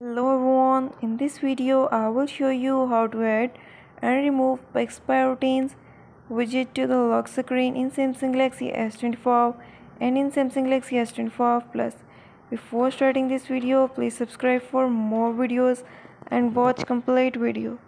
Hello everyone, in this video I will show you how to add and remove Bixby routines widget to the lock screen in Samsung Galaxy S25 and in Samsung Galaxy S25 Plus. Before starting this video, please subscribe for more videos and watch complete video.